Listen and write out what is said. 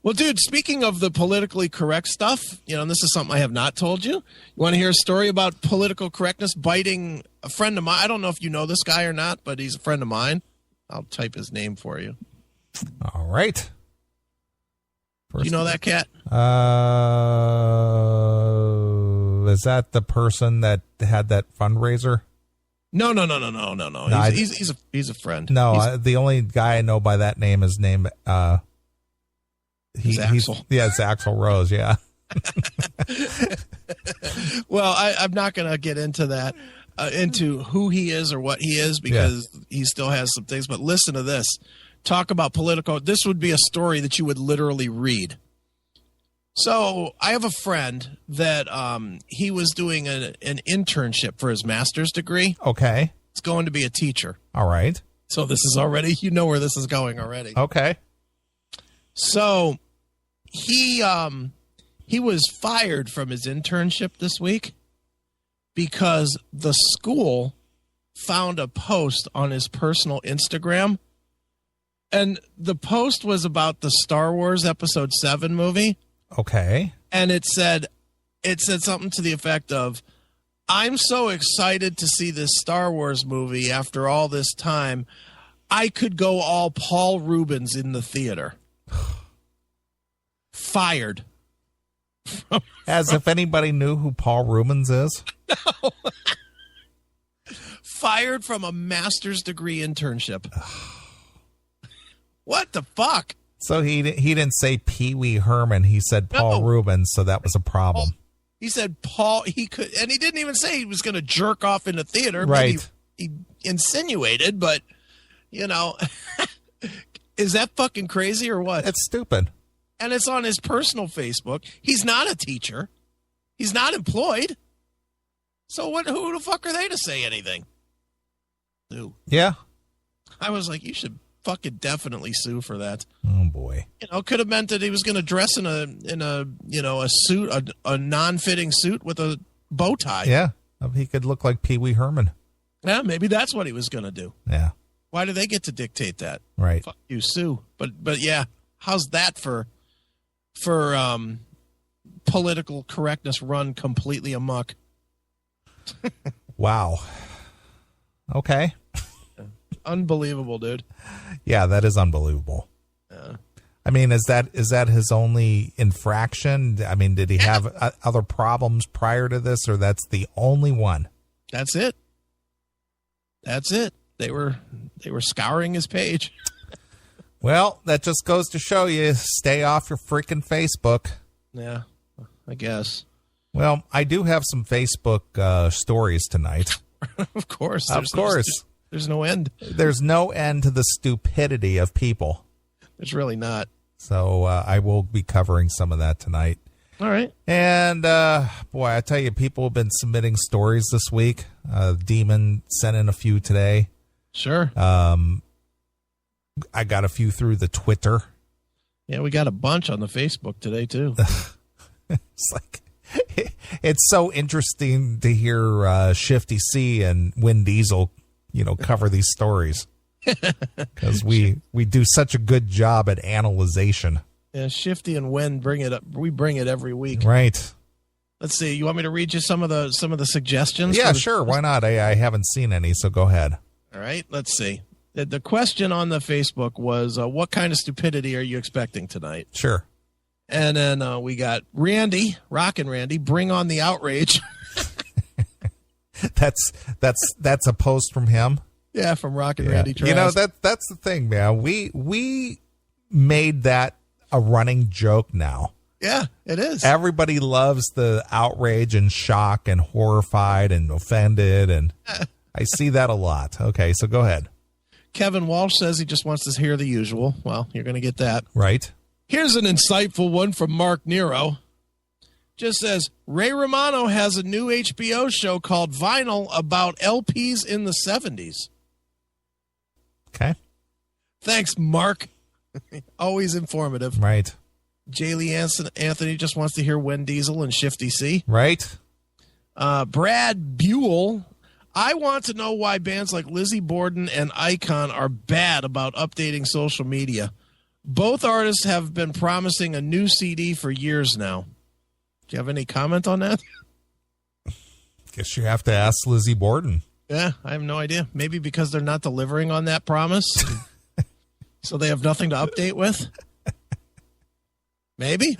Well, dude, speaking of the politically correct stuff, and this is something I have not told you. You want to hear a story about political correctness biting a friend of mine? I don't know if you know this guy or not, but he's a friend of mine. I'll type his name for you. All right. Do you know that cat? Is that the person that had that fundraiser? No. He's a friend. No, the only guy I know by that name is named he's Axel. It's Axl Rose. Yeah. Well, I'm not going to get into that, into who he is or what he is, because he still has some things. But listen to this. Talk about political. This would be a story that you would literally read. So I have a friend that he was doing an internship for his master's degree. Okay. He's going to be a teacher. All right. So this is already, you know where this is going already. Okay. So he was fired from his internship this week because the school found a post on his personal Instagram. And the post was about the Star Wars Episode 7 movie. Okay. And it said something to the effect of, I'm so excited to see this Star Wars movie after all this time. I could go all Paul Rubens in the theater. Fired. As if anybody knew who Paul Rubens is. No. Fired from a master's degree internship. What the fuck? So he didn't say Pee Wee Herman. He said Paul Rubens, so that was a problem. He said Paul. He could, and he didn't even say he was going to jerk off in the theater. Right. He insinuated, but is that fucking crazy or what? It's stupid. And it's on his personal Facebook. He's not a teacher. He's not employed. So what? Who the fuck are they to say anything? Sue. Yeah. I was like, you should fucking definitely sue for that. Oh boy. Could have meant that he was going to dress in a suit, a non-fitting suit with a bow tie. Yeah. He could look like Pee Wee Herman. Yeah, maybe that's what he was going to do. Yeah. Why do they get to dictate that? Right. Fuck you, sue. But yeah, how's that for political correctness run completely amok? Wow. Okay. Unbelievable, dude. Yeah, that is unbelievable. Yeah. I mean, is that his only infraction? I mean, did he have other problems prior to this, or that's the only one? That's it. That's it. They were scouring his page. Well, that just goes to show you, stay off your freaking Facebook. Yeah, I guess. Well, I do have some Facebook stories tonight. Of course. Of course. There's no end. There's no end to the stupidity of people. There's really not. So I will be covering some of that tonight. All right. And, boy, I tell you, people have been submitting stories this week. Demon sent in a few today. Sure. I got a few through the Twitter. Yeah, we got a bunch on the Facebook today, too. It's like, it's so interesting to hear Shifty C and Vin Diesel, cover these stories. Because we do such a good job at analyzation. Yeah, Shifty and Wen bring it up. We bring it every week. Right. Let's see. You want me to read you some of the suggestions? Yeah, sure. Why not? I haven't seen any, so go ahead. All right. Let's see. The question on the Facebook was, what kind of stupidity are you expecting tonight? Sure. And then we got Randy, Rockin' Randy, bring on the outrage. That's a post from him. Yeah, from Rockin' Randy Trask. That's the thing, man. We made that a running joke now. Yeah, it is. Everybody loves the outrage and shock and horrified and offended, and I see that a lot. Okay, so go ahead. Kevin Walsh says he just wants to hear the usual. Well, you're going to get that. Right. Here's an insightful one from Mark Nero. Just says, Ray Romano has a new HBO show called Vinyl about LPs in the 70s. Okay. Thanks, Mark. Always informative. Right. Jaylee Anthony just wants to hear Wen Diesel and Shifty C. Right. Brad Buell. I want to know why bands like Lizzie Borden and Icon are bad about updating social media. Both artists have been promising a new CD for years now. Do you have any comment on that? Guess you have to ask Lizzie Borden. Yeah, I have no idea. Maybe because they're not delivering on that promise. So they have nothing to update with? Maybe.